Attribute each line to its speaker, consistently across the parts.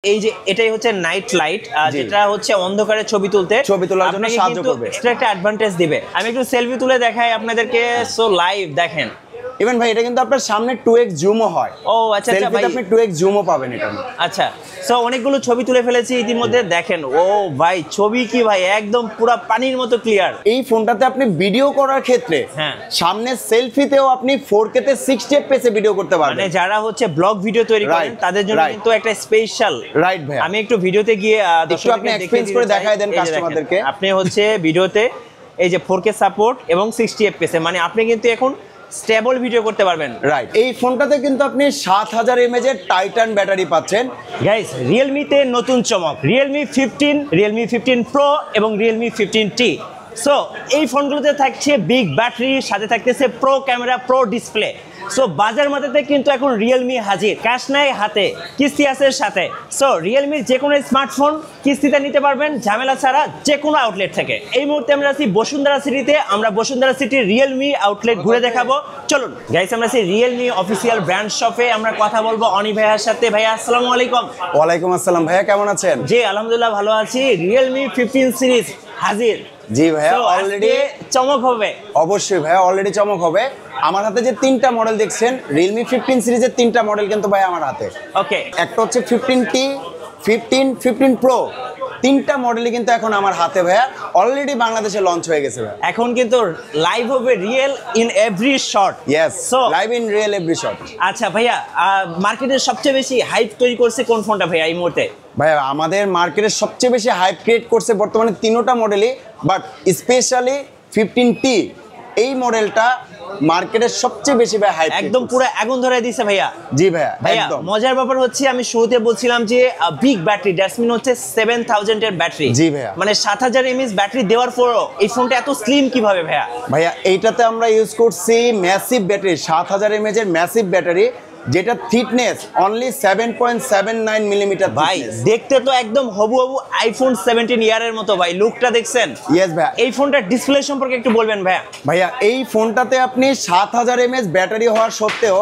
Speaker 1: এই যে এটাই হচ্ছে নাইট লাইট, যেটা হচ্ছে অন্ধকারে ছবি তোলার জন্য সাহায্য করবে। এটা একটা অ্যাডভান্টেজ দিবে। আমি একটু সেলফি তুলে দেখাই আপনাদেরকে। সো লাইভ দেখেন।
Speaker 2: ইভেন ভাই এটা কিন্তু আপনার সামনে 2x জুমও হয়।
Speaker 1: ও আচ্ছা আচ্ছা ভাই,
Speaker 2: আপনি 2x জুমও পাবেন এটা।
Speaker 1: আচ্ছা, সো অনেকগুলো ছবি তুলে ফেলেছি ইতিমধ্যে। দেখেন ও ভাই, ছবি কি ভাই একদম পুরো পানির মতো ক্লিয়ার।
Speaker 2: এই ফোনটাতে আপনি ভিডিও করার ক্ষেত্রে সামনে সেলফিতেও আপনি 4K তে 60 fps এ ভিডিও করতে পারবেন।
Speaker 1: মানে যারা হচ্ছে ব্লগ ভিডিও তৈরি করেন তাদের জন্য কিন্তু একটা স্পেশাল।
Speaker 2: রাইট ভাই,
Speaker 1: আমি একটু ভিডিওতে গিয়ে
Speaker 2: আপনি এক্সপেরিয়েন্স করে দেখায় দেন কাস্টমারদেরকে।
Speaker 1: আপনি হচ্ছে ভিডিওতে এই যে 4K সাপোর্ট এবং 60 fps মানে আপনি কিন্তু এখন স্টেবল ভিডিও করতে পারবেন।
Speaker 2: রাইট, এই ফোনটাতে কিন্তু আপনি 7000 mAh এর টাইটান ব্যাটারি পাচ্ছেন।
Speaker 1: গাইস, Realme তে নতুন চমক, Realme 15, Realme 15 Pro এবং Realme 15T। সো এই ফোনগুলোতে থাকছে বিগ ব্যাটারি, সাথে থাকতেছে pro camera, pro display. So বাজার মধ্যে কিন্তু এখন Realme হাজির, ক্যাশ নাই হাতে, কিস্তি আছে সাথে। সো Realme যে কোনো স্মার্টফোন কিস্তিতে নিতে পারবেন ঝামেলা ছাড়া, যে কোনো আউটলেট থেকে। এই মুহূর্তে আমরা আছি বসুন্ধরা সিটিতে। আমরা বসুন্ধরা সিটির Realme আউটলেট ঘুরে দেখাবো। চলুন গাইস, আমরা আছি Realme অফিসিয়াল ব্র্যান্ড শপে। আমরা কথা বলবো অনি ভাইয়ার সাথে। ভাইয়া আসসালামু আলাইকুম।
Speaker 2: ওয়ালাইকুম আসসালাম ভাইয়া, কেমন আছেন?
Speaker 1: জি আলহামদুলিল্লাহ ভালো আছি। Realme 15 সিরিজ হাজির।
Speaker 2: জি ভাইয়া, অলরেডি
Speaker 1: চমক হবে।
Speaker 2: অবশ্যই ভাইয়া, অলরেডি চমক হবে। আমার হাতে যে 3টা মডেল দেখছেন Realme 15 সিরিজের 3টা মডেল কিন্তু ভাই আমার হাতে।
Speaker 1: ওকে,
Speaker 2: একটা হচ্ছে 15T, 15 Pro, 3টা মডেলই কিন্তু এখন আমার হাতে ভাইয়া। অলরেডি বাংলাদেশে লঞ্চ হয়ে গেছে ভাইয়া।
Speaker 1: এখন কিন্তু লাইভ হবে real in every shot.
Speaker 2: Yes,
Speaker 1: so
Speaker 2: live in real every shot.
Speaker 1: আচ্ছা ভাইয়া, মার্কেটের সবচেয়ে বেশি হাইপ তৈরি করছে কোন ফোনটা ভাইয়া এই মুহূর্তে?
Speaker 2: ভাইয়া আমাদের মার্কেটের সবচেয়ে বেশি হাইপ ক্রিয়েট করছে বর্তমানে 3টা মডেলই, বাট স্পেশালি 15T এই মডেলটা মার্কেটের সবচেয়ে বেশি ভাই হাইপ,
Speaker 1: একদম পুরো আগুন ধরে দিয়েছে ভাইয়া।
Speaker 2: জি ভাইয়া,
Speaker 1: ভাইয়া
Speaker 2: একদম
Speaker 1: মজার ব্যাপার হচ্ছে আমি শুরুতে বলছিলাম যে বিগ ব্যাটারি, দ্যাটস মিন হচ্ছে 7000 এর ব্যাটারি।
Speaker 2: জি ভাইয়া,
Speaker 1: মানে 7000 mAh ব্যাটারি দেওয়ার পরও এই ফোনটা এত স্লিম কিভাবে ভাইয়া?
Speaker 2: ভাইয়া এইটাতে আমরা ইউজ করছি ম্যাসিভ ব্যাটারি, 7000 mAh এর ম্যাসিভ ব্যাটারি, যেটা থিকনেস অনলি 7.79 মিলিমিটার।
Speaker 1: ভাই দেখতে তো একদম হবু আইফোন 17 ইয়ারের মতো ভাই, লুকটা দেখছেন?
Speaker 2: ইয়েস ভাইয়া।
Speaker 1: এই ফোনটার ডিসপ্লে সম্পর্কে একটু বলবেন ভাইয়া।
Speaker 2: ভাইয়া এই ফোনটাতে আপনি 7000 mAh ব্যাটারি হওয়ার সত্ত্বেও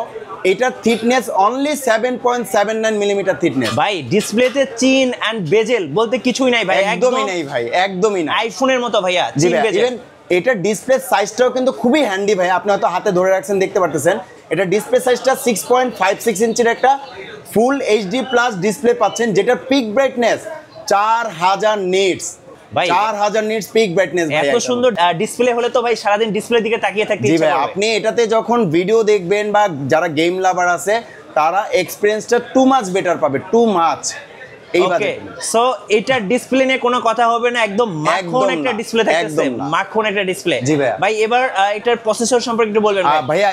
Speaker 2: এটার থিকনেস অনলি 7.79 মিলিমিটার থিকনেস।
Speaker 1: ভাই ডিসপ্লেতে চিন এন্ড বেজেল বলতে কিছুই নাই ভাই,
Speaker 2: একদমই নাই ভাই, একদমই না।
Speaker 1: আইফোনের মতো ভাইয়া চিন বেজেল।
Speaker 2: এটা ডিসপ্লে সাইজটাও কিন্তু খুবই হ্যান্ডি ভাই, আপনি হয়তো হাতে ধরে রাখছেন দেখতে পারতেছেন। এটা ডিসপ্লে সাইজটা 6.56 ইঞ্চির একটা ফুল এইচডি প্লাস ডিসপ্লে পাচ্ছেন, যেটার pick brightness 4000 nits. 4000 nits pick brightness ভাই।
Speaker 1: এত সুন্দর ডিসপ্লে হলে তো ভাই সারাদিন ডিসপ্লে দিকে তাকিয়ে থাকতে ইচ্ছা
Speaker 2: করবে। জি ভাই,
Speaker 1: করবে।
Speaker 2: আপনি এটাতে যখন ভিডিও দেখবেন বা যারা গেম লাভার আছে তারা এক্সপেরিয়েন্সটা টু মাচ বেটার পাবে, টু মাচ।
Speaker 1: ওকে, সো এটার ডিসপ্লে নিয়ে কোনো কথা হবে না, একদম মাখন একটা ডিসপ্লে থাকতেছে, মাখন একটা ডিসপ্লে।
Speaker 2: জি ভাই,
Speaker 1: ভাই এবার এটার প্রসেসর সম্পর্কে একটু বলবেন
Speaker 2: ভাইয়া।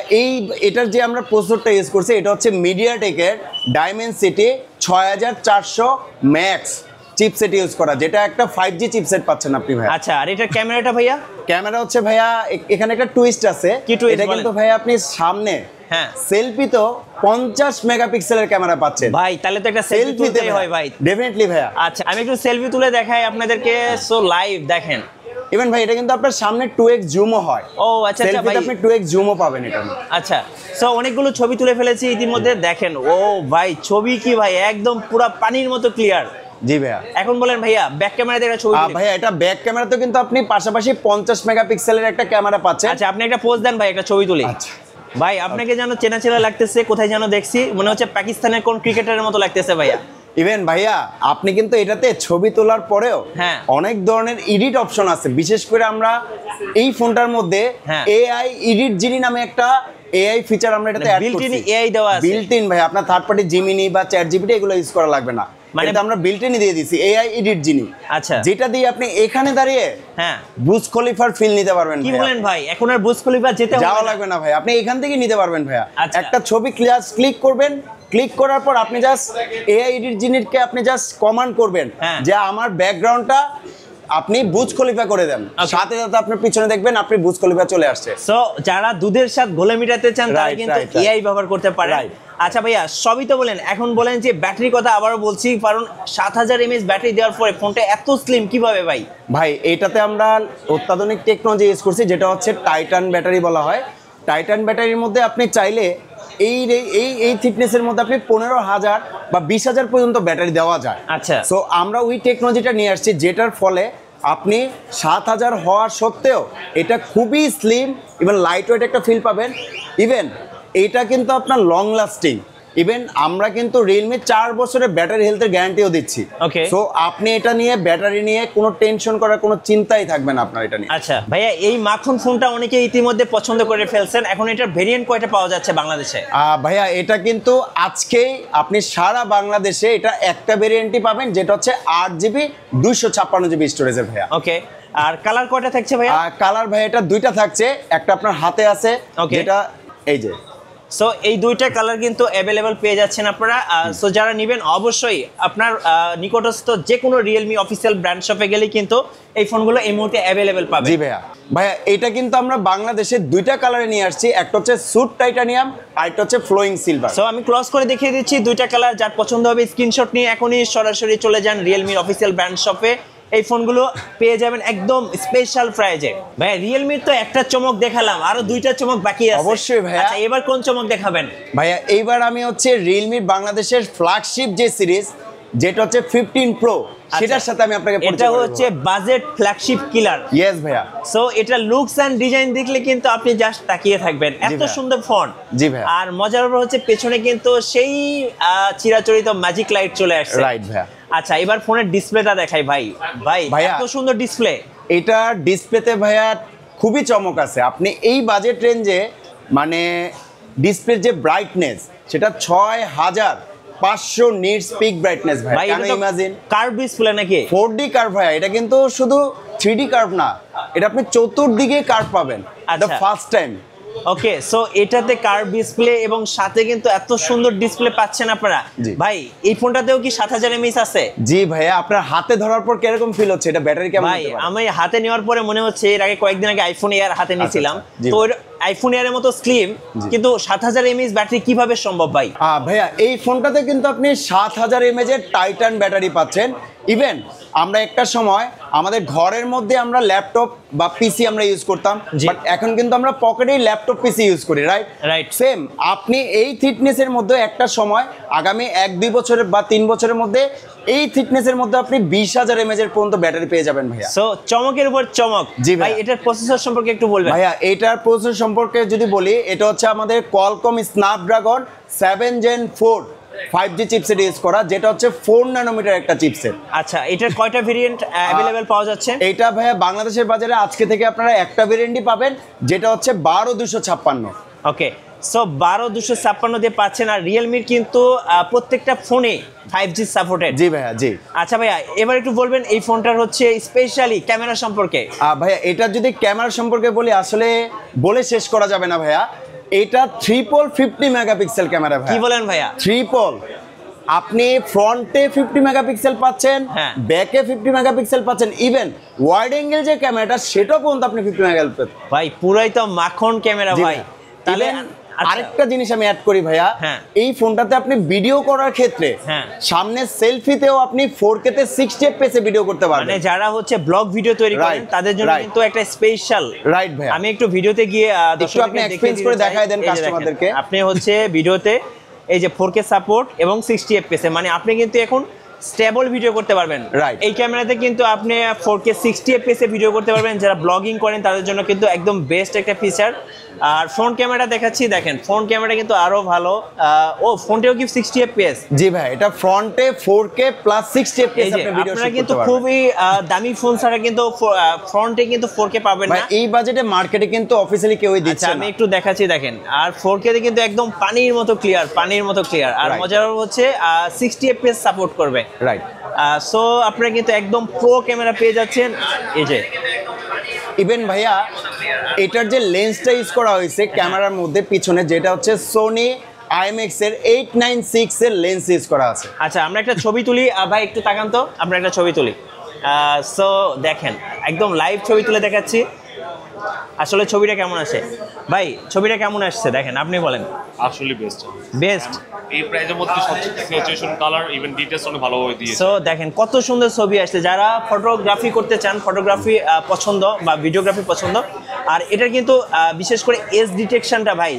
Speaker 2: এটার যে আমরা প্রসেসরটা ইউজ করছি এটা হচ্ছে মিডিয়াটেকের ডাইমেনসিটি 6400 ম্যাক্স চিপসেট ইউজ করা, যেটা একটা 5G চিপসেট পাচ্ছেন আপনি ভাই।
Speaker 1: আচ্ছা, আর এটার ক্যামেরাটা ভাইয়া?
Speaker 2: ক্যামেরা হচ্ছে ভাইয়া এখানে একটা টুইস্ট আছে। এটা কিন্তু ভাইয়া আপনি সামনে সেলফি তো 50 মেগাপিক্সেলের ক্যামেরা পাচ্ছেন
Speaker 1: ভাই, তাহলে তো একটা সেলফি তুলতেই হয় ভাই।
Speaker 2: ডেফিনেটলি ভাইয়া।
Speaker 1: আচ্ছা, আমি একটু সেলফি তুলে দেখাই আপনাদেরকে। সো লাইভ দেখেন।
Speaker 2: ইভেন ভাই এটা কিন্তু আপনার সামনে 2x জুমও হয়।
Speaker 1: ও আচ্ছা আচ্ছা ভাই,
Speaker 2: আপনি 2x জুমও পাবেন এটা।
Speaker 1: আচ্ছা, সো অনেকগুলো ছবি তুলে ফেলেছি ইতিমধ্যে। দেখেন ও ভাই, ছবি কি ভাই একদম পুরো পানির মতো ক্লিয়ার।
Speaker 2: জি ভাইয়া।
Speaker 1: এখন বলেন ভাইয়া ব্যাক ক্যামেরাতে একটা ছবি
Speaker 2: ভাইয়া এটা ব্যাক ক্যামেরাতে কিন্তু আপনি পাশাপাশি 50 মেগাপিক্সেলের একটা ক্যামেরা পাচ্ছেন।
Speaker 1: আচ্ছা, আপনি একটা পোজ দেন ভাই, একটা ছবি তুলি।
Speaker 2: আচ্ছা
Speaker 1: ভাই, আপনাকে যেন চেনা চেনা লাগতেছে, কোথায় যেন দেখছি, মনে হচ্ছে পাকিস্তানের কোন ক্রিকেটারের মতো লাগতেছে ভাইয়া।
Speaker 2: ইভেন ভাইয়া আপনি কিন্তু এটাতে ছবি তোলার পরেও অনেক ধরনের এডিট অপশন আছে। বিশেষ করে আমরা এই ফোনটার মধ্যে এআই এডিট জিনি নামে একটা এআই ফিচার আমরা এটাতে অ্যাড করছি।
Speaker 1: বিল্ট ইন এআই দেওয়া আছে,
Speaker 2: বিল্ট ইন ভাই। আপনার থার্ড পার্টি জিমিনি বা চ্যাট জিপিটি এগুলো ইউজ করা লাগবে না, মানে আমরা বিল্ট ইনই দিয়ে দিয়েছি এআই এডিট জিনি।
Speaker 1: আচ্ছা,
Speaker 2: যেটা দিয়ে আপনি এখানে দাঁড়িয়ে বুর্জ খলিফার ফিল নিতে পারবেন।
Speaker 1: কি বলেন ভাই, এখন আর বুর্জ খলিফা যাওয়া
Speaker 2: লাগবে না ভাই, আপনি এখান থেকে নিতে পারবেন ভাইয়া। একটা ছবি ক্লিক করবেন, ক্লিক করার পর আপনি জাস্ট এআই এডিট জিনিসকে আপনি জাস্ট কমান্ড করবেন যে আমার ব্যাকগ্রাউন্ডটা আপনি বুর্জ খলিফা করে দেন, সাথে সাথে আপনার পিছনে দেখবেন আপনি বুর্জ খলিফা চলে আসছে।
Speaker 1: সো যারা দুধের সাথে ঘোলে মিটাতে চান তারা কিন্তু এআই ব্যবহার করতে পারে। আচ্ছা ভাইয়া, সবই তো বলেন, এখন বলেন যে ব্যাটারি কথা আবারও বলছি, কারণ 7000 mAh ব্যাটারি দেওয়ার পরে ফোনটা এত স্লিম কিভাবে ভাই?
Speaker 2: ভাই এটাতে আমরা অত্যাধুনিক টেকনোলজি ইউজ করছি, যেটা হচ্ছে টাইটান ব্যাটারি বলা হয়। টাইটান ব্যাটারির মধ্যে আপনি চাইলে এই থিকনেসের মধ্যে আপনি 15,000 বা 20,000 পর্যন্ত ব্যাটারি দেওয়া যায়।
Speaker 1: আচ্ছা,
Speaker 2: সো আমরা ওই টেকনোলজিটা নিয়ে আসছি, যেটার ফলে আপনি 7,000 হওয়ার সত্ত্বেও এটা খুবই স্লিম ইভেন লাইট ওয়েট একটা ফিল পাবেন। ইভেন এটা কিন্তু আপনার লং লাস্টিং। ইভেন আমরা কিন্তু রিয়েলমি 4 বছরের ব্যাটারি হেলথের গ্যারান্টিও দিচ্ছি।
Speaker 1: ওকে,
Speaker 2: সো আপনি এটা নিয়ে ব্যাটারি নিয়ে কোনো টেনশন করার কোনো চিন্তাই থাকবে না আপনার এটা নিয়ে।
Speaker 1: আচ্ছা ভাইয়া, এই মাখন ফোনটা অনেকে ইতিমধ্যে পছন্দ করে ফেলছেন, এখন এটার ভেরিয়েন্ট কয়টা পাওয়া যাচ্ছে বাংলাদেশে?
Speaker 2: ভাইয়া এটা কিন্তু আজকেই আপনি সারা বাংলাদেশে এটা একটা ভেরিয়েন্টই পাবেন, যেটা হচ্ছে 8GB 256GB স্টোরেজের ভাইয়া।
Speaker 1: ওকে, আর কালার কয়টা থাকছে ভাইয়া?
Speaker 2: কালার ভাইয়া এটা দুইটা থাকছে, একটা আপনার হাতে আছে,
Speaker 1: Okay.
Speaker 2: যেটা এই যে।
Speaker 1: সো এই দুইটা কালার কিন্তু অ্যাভেলেবল পেয়ে যাচ্ছেন আপনারা। সো যারা নেবেন অবশ্যই আপনার নিকটস্থ যে কোনো রিয়েলমি অফিসিয়াল ব্র্যান্ড শপে গেলে কিন্তু এই ফোনগুলো এই মুহূর্তে অ্যাভেলেবল পাবে।
Speaker 2: জি ভাইয়া, ভাইয়া এটা কিন্তু আমরা বাংলাদেশে দুইটা কালারে নিয়ে আসছি, একটা হচ্ছে স্যুট টাইটানিয়াম আর একটা হচ্ছে ফ্লোয়িং সিলভার।
Speaker 1: সো আমি ক্লোজ করে দেখিয়ে দিচ্ছি দুইটা কালার, যার পছন্দ হবে স্ক্রিনশট নিয়ে এখনই সরাসরি চলে যান রিয়েলমির অফিসিয়াল ব্র্যান্ড শপে। এই ফোনগুলো পেয়ে যাবেন একদম স্পেশাল প্রাইজে। ভাই রিয়েলমির তো একটা চমক দেখালাম, আরো দুইটা চমক বাকি আছে।
Speaker 2: অবশ্যই ভাইয়া।
Speaker 1: আচ্ছা, এবার কোন চমক দেখাবেন?
Speaker 2: ভাইয়া এইবার আমি হচ্ছে রিয়েলমির বাংলাদেশের ফ্ল্যাগশিপ যে সিরিজ, যেটা হচ্ছে 15 প্রো, সেটার সাথে আমি আপনাকে
Speaker 1: এটা হচ্ছে বাজেট ফ্ল্যাগশিপ কিলার।
Speaker 2: ইয়েস ভাইয়া।
Speaker 1: সো এটা লুকস এন্ড ডিজাইন দেখলে কিন্তু আপনি জাস্ট তাকিয়ে থাকবেন, এত
Speaker 2: ভাইয়া।
Speaker 1: সুন্দর ফোন।
Speaker 2: জি ভাইয়া।
Speaker 1: আর মজার ব্যাপার হচ্ছে পেছনে কিন্তু সেই চিরাচরিত ম্যাজিক লাইট চলে আসছে।
Speaker 2: রাইট ভাইয়া।
Speaker 1: আচ্ছা, এবার ফোনের ডিসপ্লেটা দেখাই ভাই।
Speaker 2: ভাইয়া,
Speaker 1: এত সুন্দর ডিসপ্লে।
Speaker 2: এটা ডিসপ্লেতে ভাইয়া খুবই চমক আছে। আপনি এই বাজেট রেঞ্জে মানে ডিসপ্লের যে ব্রাইটনেস সেটা 6500 নিটস পিক ব্রাইটনেস ভাই।
Speaker 1: ভাই
Speaker 2: কেন
Speaker 1: এটা তো
Speaker 2: ইমাজিন
Speaker 1: কার্ভ ডিসপ্লে নাকি?
Speaker 2: 4D কার্ভ ভাইয়া, এটা কিন্তু শুধু 3D কার্ভ না, এটা আপনি চতুর্দিকে কার্ভ পাবেন। এটা
Speaker 1: আচ্ছা।
Speaker 2: First time.
Speaker 1: ওকে, সো এটাতে কার্ভ ডিসপ্লে এবং সাথে কিন্তু এত সুন্দর ডিসপ্লে পাচ্ছেন আপনারা।
Speaker 2: জি।
Speaker 1: ভাই এই ফোনটাতেও কি 7000 mAh আছে?
Speaker 2: জি ভাইয়া, আপনার হাতে ধরার পর কিরকম ফিল হচ্ছে? এটা ব্যাটারি কেমন
Speaker 1: ভাই
Speaker 2: হতে পারে?
Speaker 1: আমি হাতে নেওয়ার পরে মনে হচ্ছে, এর আগে কয়েকদিন আগে আইফোন এয়ার হাতে নিয়েছিলাম,
Speaker 2: জি।
Speaker 1: তো আইফোন এয়ারের মতো স্লিম, কিন্তু 7000 mAh ব্যাটারি কিভাবে সম্ভব ভাই?
Speaker 2: ভাইয়া এই ফোনটাতে কিন্তু আপনি 7000 mAh এর টাইটান ব্যাটারি পাচ্ছেন। ইভেন আমরা একটা সময় আমাদের ঘরের মধ্যে আমরা ল্যাপটপ বা পিসি আমরা ইউজ করতাম,
Speaker 1: জি।
Speaker 2: বাট এখন কিন্তু আমরা পকেটেই ল্যাপটপ পিসি ইউজ করি, রাইট?
Speaker 1: রাইট।
Speaker 2: সেম আপনি এই থিকনেসের মধ্যে একটা সময় আগামী 1-2 বছরের বা 3 বছরের মধ্যে এই থিকনেসের মধ্যে আপনি 20,000 mAh এর পর্যন্ত ব্যাটারি পেয়ে যাবেন ভাইয়া।
Speaker 1: সো চমকের উপর চমক।
Speaker 2: জি ভাই।
Speaker 1: ভাই এটার প্রসেসর সম্পর্কে একটু বলবেন?
Speaker 2: ভাইয়া এটার প্রসেসর সম্পর্কে যদি বলি, এটা হচ্ছে আমাদের Qualcomm Snapdragon 7 Gen 4 5G chipset use করা, যেটা হচ্ছে 4 ন্যানোমিটার একটা চিপসেট।
Speaker 1: আচ্ছা, এটার কয়টা ভেরিয়েন্ট অ্যাভেলেবল পাওয়া যাচ্ছে?
Speaker 2: এইটা ভাইয়া বাংলাদেশের বাজারে আজকে থেকে আপনারা একটা ভেরিয়েন্টই পাবেন, যেটা হচ্ছে 12256।
Speaker 1: ওকে, সো 12256 দিয়ে পাচ্ছেন। আর রিয়েলমির কিন্তু প্রত্যেকটা ফোনে 5G সাপোর্টেড।
Speaker 2: জি ভাইয়া, জি।
Speaker 1: আচ্ছা ভাইয়া, এবার একটু বলবেন এই ফোনটার হচ্ছে স্পেশালি ক্যামেরা সম্পর্কে।
Speaker 2: ভাইয়া এটা যদি ক্যামেরা সম্পর্কে বলি, আসলে বলে শেষ করা যাবে না ভাইয়া। এটা ট্রিপল 50 মেগাপিক্সেল ক্যামেরা ভাইয়া।
Speaker 1: কি বলেন ভাইয়া?
Speaker 2: ট্রিপল। আপনি ফ্রন্টে 50 মেগাপিক্সেল পাচ্ছেন,
Speaker 1: হ্যাঁ।
Speaker 2: ব্যাকে 50 মেগাপিক্সেল পাচ্ছেন, ইভেন ওয়াইড অ্যাঙ্গেল যে ক্যামেরাটা সেটাও পর্যন্ত আপনি 50 মেগাপিক্সেল।
Speaker 1: ভাই পুরাই তো মাখন ক্যামেরা ভাই। তাহলে
Speaker 2: আরেকটা জিনিস আমি অ্যাড করি ভাইয়া,
Speaker 1: হ্যাঁ।
Speaker 2: এই ফোনটাতে আপনি ভিডিও করার ক্ষেত্রে
Speaker 1: হ্যাঁ।
Speaker 2: সামনে সেলফিতেও আপনি 4K তে 60 fps এ ভিডিও করতে পারবেন।
Speaker 1: মানে যারা হচ্ছে ব্লগ ভিডিও তৈরি করেন
Speaker 2: Right,
Speaker 1: তাদের জন্য
Speaker 2: right.
Speaker 1: কিন্তু একটা স্পেশাল।
Speaker 2: রাইট ভাইয়া।
Speaker 1: আমি একটু ভিডিওতে গিয়ে
Speaker 2: একটু আপনি experience করে দেখায় দেন কাস্টমারদেরকে।
Speaker 1: আপনি হচ্ছে ভিডিওতে এই যে 4K সাপোর্ট এবং 60 fps এ, মানে আপনি কিন্তু এখন স্টেবল ভিডিও করতে পারবেন।
Speaker 2: Right.
Speaker 1: এই ক্যামেরাতে কিন্তু আপনি 4K 60 fps এ ভিডিও করতে পারবেন। যারা ব্লগিং করেন তাদের জন্য কিন্তু একদম বেস্ট একটা ফিচার। আর ফ্রন্ট ক্যামেরা দেখাচ্ছি, দেখেন ফ্রন্ট ক্যামেরা কিন্তু আরো ভালো। ও ফ্রন্টেও কি 60 fps?
Speaker 2: জি ভাই, এটা ফ্রন্টে 4K প্লাস 60
Speaker 1: এই
Speaker 2: fps
Speaker 1: যে
Speaker 2: আপনি ভিডিও
Speaker 1: আপনারা
Speaker 2: শুট
Speaker 1: কিন্তু
Speaker 2: করতে পারবেন।
Speaker 1: খুবই দামি ফোন ছাড়া কিন্তু ফ্রন্টে কিন্তু 4K পাবেন
Speaker 2: ভাই
Speaker 1: না।
Speaker 2: এই বাজেটে মার্কেটে কিন্তু অফিশিয়ালি কেউই
Speaker 1: আচ্ছা,
Speaker 2: দিচ্ছে
Speaker 1: আমি
Speaker 2: না।
Speaker 1: একটু দেখাচ্ছি, দেখেন। আর 4K তে কিন্তু একদম পানির মতো ক্লিয়ার, পানির মতো ক্লিয়ার। আর
Speaker 2: Right.
Speaker 1: মজার হচ্ছে 60 fps সাপোর্ট করবে।
Speaker 2: রাইট।
Speaker 1: সো আপনারা কিন্তু একদম প্রো ক্যামেরা পেয়ে যাচ্ছেন। এই যে
Speaker 2: ইভেন ভাইয়া এটার যে লেন্সটা ইউজ করা হয়েছে ক্যামেরার মধ্যে পিছনে, যেটা হচ্ছে সোনি IMX এর 896 এর লেন্স ইউজ করা আছে।
Speaker 1: আচ্ছা, আমরা একটা ছবি তুলি। ভাই একটু তাকান তো, আমরা একটা ছবি তুলি। সো দেখেন একদম লাইভ ছবি তুলে দেখাচ্ছি আসলে ছবিটা কেমন আছে। ভাই ছবিটা কেমন আসছে দেখেন, আপনি বলেন।
Speaker 3: আসলে
Speaker 1: বেস্ট।
Speaker 3: এই প্রাইজের মধ্যে সবচেয়ে স্যাচুরেশন কালার ইভেন ডিটেইলস অনেক ভালোভাবে দিয়েছে।
Speaker 1: সো দেখেন কত সুন্দর ছবি আসছে, যারা ফটোগ্রাফি করতে চান, ফটোগ্রাফি পছন্দ বা ভিডিওগ্রাফি পছন্দ, আর এটা কিন্তু বিশেষ করে এজ ডিটেকশনটা ভাই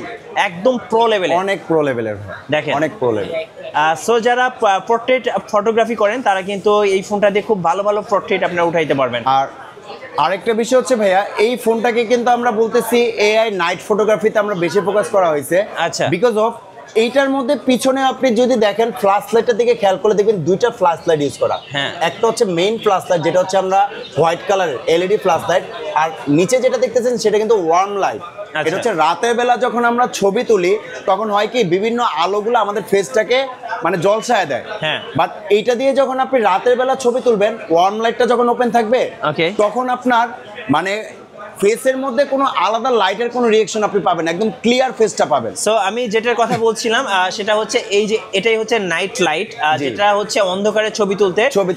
Speaker 1: একদম প্রো লেভেলের,
Speaker 2: অনেক প্রো লেভেলের
Speaker 1: দেখেন
Speaker 2: অনেক প্রো লেভেল।
Speaker 1: সো যারা পোর্ট্রেট ফটোগ্রাফি করেন তারা কিন্তু এই ফোনটা দিয়ে খুব ভালো ভালো পোর্ট্রেট আপনারা উঠাইতে পারবেন।
Speaker 2: আর আরেকটা বিষয় হচ্ছে ভাইয়া, এই ফোনটাকে কিন্তু আমরা বলতেছি এআই নাইট ফটোগ্রাফিতে আমরা বেশি ফোকাস করা হয়েছে।
Speaker 1: আচ্ছা।
Speaker 2: বিকজ অফ এইটার মধ্যে পিছনে আপনি যদি দেখেন ফ্ল্যাশ লাইটের দিকে খেয়াল করে দেখবেন দুইটা ফ্ল্যাশ লাইট ইউজ করা।
Speaker 1: হ্যাঁ।
Speaker 2: একটা হচ্ছে মেইন ফ্ল্যাশ লাইট, যেটা হচ্ছে আমরা হোয়াইট কালারের এলইডি ফ্ল্যাশ লাইট, আর নিচে যেটা দেখতেছেন সেটা কিন্তু ওয়ার্ম লাইট। এটা হচ্ছে রাতের বেলা যখন আমরা ছবি তুলি তখন হয় কি বিভিন্ন আলোগুলো আমাদের ফেসটাকে মানে জলসায় দেয়।
Speaker 1: হ্যাঁ।
Speaker 2: বাট এইটা দিয়ে যখন আপনি রাতের বেলা ছবি তুলবেন, ওয়ার্ম লাইটটা যখন ওপেন থাকবে
Speaker 1: Okay.
Speaker 2: তখন আপনার মানে ফেসের মধ্যে কোনো আলাদা লাইটের কোনো রিঅ্যাকশন আপনি পাবেন, একদম ক্লিয়ার ফেসটা পাবেন।
Speaker 1: সো আমি যেটার কথা বলছিলাম সেটা হচ্ছে এই যে এটাই হচ্ছে নাইট লাইট, যেটা হচ্ছে অন্ধকারে ছবি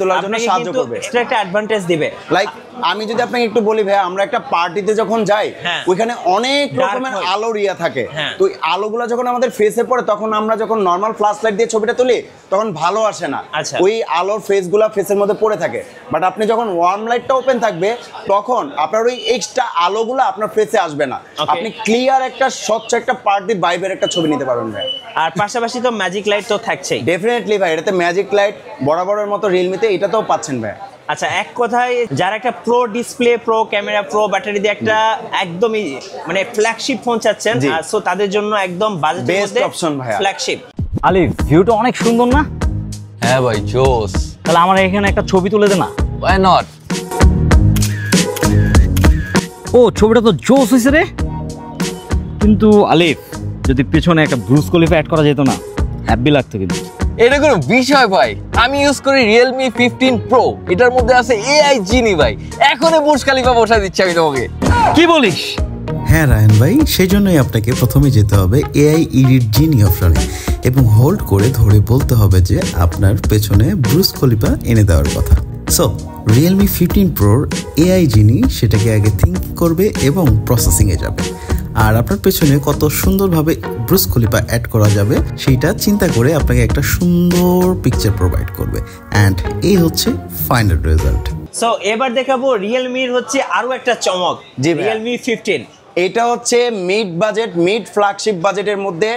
Speaker 1: তোলার জন্য
Speaker 2: সাহায্য করবে,
Speaker 1: এক্সট্রা একটা অ্যাডভান্টেজ দিবে।
Speaker 2: লাইক আমি যদি আপনাকে একটু বলি ভাই, আমরা একটা পার্টিতে যখন যাই ওইখানে অনেক রকমের আলোর ইয়া থাকে, তো ওই আলোগুলো যখন আমাদের ফেসে পড়ে তখন আমরা যখন নর্মাল ফ্ল্যাশ লাইট দিয়ে ছবিটা তুলি তখন ভালো আসে না, ওই আলোর ফেসগুলো ফেসের মধ্যে পড়ে থাকে। বাট আপনি যখন ওয়ার্ম লাইটটা ওপেন থাকবে তখন আপনার ওই এক্সট্রা আলোগুলো আপনার ফেসে আসবে না, আপনি ক্লিয়ার একটা স্বচ্ছ একটা পার্টি ভাইবের একটা ছবি নিতে পারবেন ভাই।
Speaker 1: আর পাশাপাশি তো ম্যাজিক লাইট তো থাকছেই
Speaker 2: ডেফিনেটলি ভাই, এটাতে ম্যাজিক লাইট বরাবরের মতো রিয়েলমিতে এটাতেও পাচ্ছেন ভাই।
Speaker 1: আচ্ছা, এক কথায় যারা একটা pro display, pro camera, pro battery দিয়ে একটা একদমই মানে ফ্ল্যাগশিপ ফোন চাচ্ছেন, সো তাদের জন্য একদম বাজেটের
Speaker 2: বেস্ট
Speaker 1: মধ্যে
Speaker 2: অপশন ভাই
Speaker 1: ফ্ল্যাগশিপ।
Speaker 4: আলিফ, ভিউটা অনেক সুন্দর না?
Speaker 5: হ্যাঁ ভাই, জোস।
Speaker 4: তাহলে আমার এখানে একটা ছবি তুলে দে না।
Speaker 5: Why not?
Speaker 4: ও, ছবিটা তো জোস হয়েছে রে। কিন্তু আলিফ, যদি পেছনে একটা ব্রুস খলিফা অ্যাড করা যেত না, হ্যাপি লাগতো কিন্তু।
Speaker 5: এটা কোনো বিষয় ভাই, আমি ইউজ করি Realme 15 Pro, এটার মধ্যে আছে AI জিনি ভাই, এখনই বুর্জ খলিফা বসাই দিচ্ছি আমি তোমাকে।
Speaker 4: কি বলিস?
Speaker 6: হ্যাঁ রায়ন ভাই, সেই জন্যই আপনাকে প্রথমে যেতে হবে এআই এডিট জিনি অপশনে এবং হোল্ড করে ধরে বলতে হবে যে আপনার পেছনে ব্রুস খলিফা এনে দেওয়ার কথা। সো রিয়েলমি 15 প্রোর এআই জিনি সেটাকে আগে থিঙ্ক করবে এবং প্রসেসিংয়ে যাবে, আর আপনার পেছনে কত সুন্দরভাবে ব্রুস খলিফা অ্যাড করা যাবে সেইটা চিন্তা করে আপনাকে একটা সুন্দর পিকচার প্রোভাইড করবে, অ্যান্ড এই হচ্ছে ফাইনাল রেজাল্ট।
Speaker 1: সো এবার দেখাবো রিয়েলমির হচ্ছে আরো একটা চমক, রিয়েলমি 15।
Speaker 2: এটা হচ্ছে মিড বাজেট, মিড ফ্ল্যাগশিপ বাজেটের মধ্যে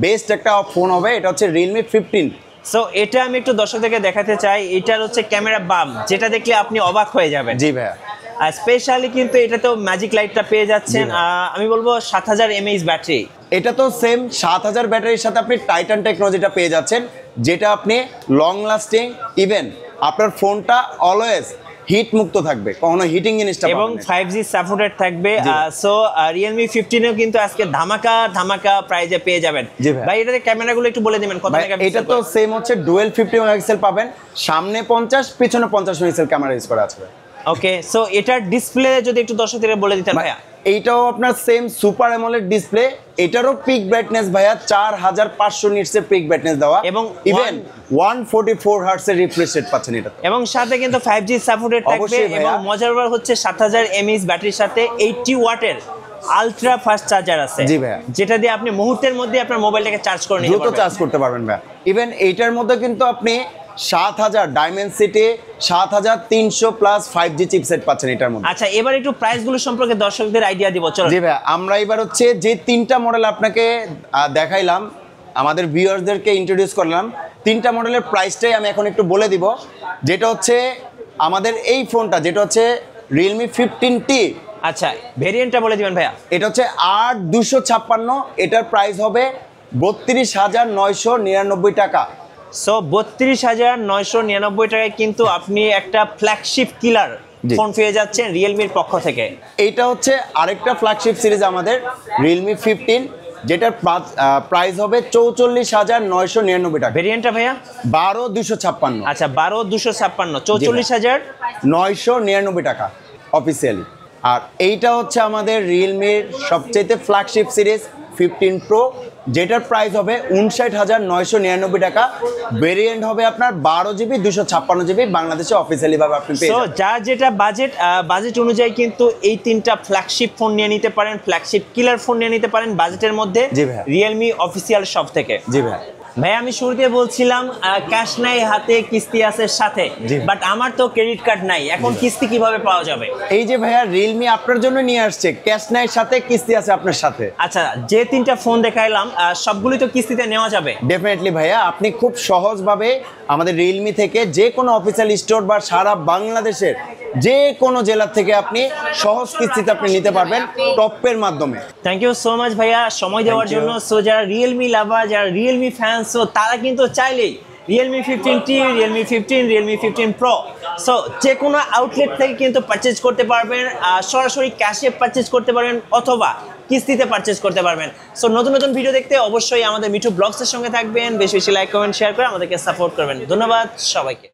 Speaker 2: বেস্ট একটা ফোন হবে, এটা হচ্ছে রিয়েলমি 15।
Speaker 1: সো এটা আমি একটু দর্শকদেরকে দেখাতে চাই, এটার হচ্ছে ক্যামেরা বাম, যেটা দেখলে আপনি অবাক হয়ে যাবেন।
Speaker 2: জি ভাইয়া।
Speaker 1: আর স্পেশালি কিন্তু এটা তো ম্যাজিক লাইটটা পেয়ে যাচ্ছেন, আমি বলবো 7000 mAh ব্যাটারি।
Speaker 2: এটা তো সেম 7000 ব্যাটারির সাথে আপনি টাইটান টেকনোলজিটা পেয়ে যাচ্ছেন, যেটা আপনি লং লাস্টিং, ইভেন আপনার ফোনটা অলওয়েজ হিট মুক্ত থাকবে, কখনো হিটিং জিনিসটা
Speaker 1: এবং 5G সাপোর্টেড থাকবে। সো Realme 15 কিন্তু আজকে ধামাকা প্রাইজে পেয়ে যাবেন ভাই। এটাতে ক্যামেরাগুলো একটু বলে দিবেন কত মেগাপিক্সেল?
Speaker 2: এটা তো সেম হচ্ছে ডুয়েল 50 মেগাপিক্সেল পাবেন, সামনে 50 পিছনে 50 মেগাপিক্সেল ক্যামেরা ইউজ করা আছে।
Speaker 1: ওকে, সো এটার ডিসপ্লে যদি একটু দর্শকদের বলে দিতেন ভাইয়া।
Speaker 2: এইটাও আপনার সেম সুপার অ্যামোলেড ডিসপ্লে, এটারও পিক ব্রাইটনেস ভাইয়া 4500 নিটসের পিক ব্রাইটনেস দেওয়া,
Speaker 1: এবং
Speaker 2: ইভেন 144 হার্টজ এর রিফ্রেশ রেট পাচ্ছেন এটা,
Speaker 1: এবং সাথে কিন্তু 5G সাপোর্টেড থাকবে। এবং মজার ব্যাপার হচ্ছে 7000 mAh ব্যাটারির সাথে 80 ওয়াটের আলট্রা ফাস্ট চার্জার আছে,
Speaker 2: জি ভাইয়া,
Speaker 1: যেটা দিয়ে আপনি মুহূর্তের মধ্যে আপনার মোবাইলটাকে চার্জ করে নিতে পারবেন,
Speaker 2: দ্রুত চার্জ করতে পারবেন ভাইয়া। ইভেন এইটার মধ্যে কিন্তু আপনি 7000 ডাইমেনসিটি 7300 প্লাস 5G চিপসেট পাচ্ছেন এটার মধ্যে।
Speaker 1: আচ্ছা, এবার একটু প্রাইসগুলো সম্পর্কে দর্শকদের আইডিয়া দিব, চলো।
Speaker 2: জি ভাই, আমরা এবার হচ্ছে যে তিনটা মডেল আপনাকে দেখাইলাম, আমাদের ভিউয়ারদেরকে ইন্ট্রোডিউস করলাম, তিনটা মডেলের প্রাইসটাই আমি এখন একটু বলে দিব। যেটা হচ্ছে আমাদের এই ফোনটা, যেটা হচ্ছে Realme 15T।
Speaker 1: আচ্ছা, ভেরিয়েন্টটা বলে দিবেন ভাইয়া।
Speaker 2: এটা হচ্ছে 8256, এটার প্রাইস হবে 32,999 টাকা।
Speaker 1: সো 32,999 টাকায় কিন্তু আপনি একটা ফ্ল্যাগশিপ কিলার ফোন পেয়ে যাচ্ছেন রিয়েলমির পক্ষ থেকে।
Speaker 2: এইটা হচ্ছে আরেকটা ফ্ল্যাগশিপ সিরিজ আমাদের Realme 15, যেটার প্রাইস হবে 44,999 টাকা।
Speaker 1: ভেরিয়েন্টটা ভাইয়া
Speaker 2: 12256।
Speaker 1: আচ্ছা, 12256, 44,999
Speaker 2: টাকা অফিসিয়ালি। আর এইটা হচ্ছে আমাদের রিয়েলমির সবচেয়ে ফ্ল্যাগশিপ সিরিজ 15 প্রো, যেটার প্রাইস হবে 59,999 টাকা। ভেরিয়েন্ট হবে আপনার 12GB 256GB, বাংলাদেশে অফিসিয়ালি ভাবে আপনি পেয়ে
Speaker 1: সো
Speaker 2: যাবেন।
Speaker 1: যার যেটা বাজেট অনুযায়ী কিন্তু এই তিনটা ফ্ল্যাগশিপ ফোন নিয়ে নিতে পারেন, ফ্ল্যাগশিপ কিলার ফোন নিয়ে নিতে পারেন বাজেটের মধ্যে
Speaker 2: জি ভাইয়া।
Speaker 1: রিয়েলমি অফিসিয়াল শপ থেকে।
Speaker 2: জি ভাই,
Speaker 1: ভাই আমি শুরুতে বলছিলাম ক্যাশ নাই হাতে, কিস্তি আছে সাথে,
Speaker 2: জি।
Speaker 1: বাট আমার তো ক্রেডিট কার্ড নাই, এখন কিস্তি কিভাবে পাওয়া যাবে?
Speaker 2: এই যে ভাইয়া রিয়েলমি আপনার জন্য নিয়ে আসছে, ক্যাশ নাই সাথে, কিস্তি আছে আপনার সাথে।
Speaker 1: আচ্ছা, যে তিনটা ফোন দেখাইলাম সবগুলোই তো কিস্তিতে নেওয়া যাবে?
Speaker 2: ডেফিনেটলি ভাইয়া, আপনি খুব সহজভাবে আমাদের রিয়েলমি থেকে যে কোনো অফিসিয়াল স্টোর বা সারা বাংলাদেশের যে কোনো জেলা থেকে আপনি সহজ কিস্তিতে আপনি নিতে পারবেন টপের মাধ্যমে।
Speaker 1: থ্যাংক ইউ সো মাচ ভাইয়া সময় দেওয়ার
Speaker 2: Thank you.
Speaker 1: জন্য। সো যারা রিয়েলমি লাভার, যারা রিয়েলমি ফ্যান, সো তারা কিন্তু চাইলেই Realme 15T, Realme 15, Realme 15 pro so যে কোনো আউটলেট থেকে কিন্তু পারচেজ করতে পারবেন, সরাসরি ক্যাশে পারচেজ করতে পারবেন অথবা কিস্তিতে পারচেজ করতে পারবেন। সো নতুন নতুন ভিডিও দেখতে অবশ্যই আমাদের মিঠু ব্লগসের সঙ্গে থাকবেন, বেশি বেশি লাইক কমেন্ট শেয়ার করে আমাদেরকে সাপোর্ট করবেন। ধন্যবাদ সবাইকে।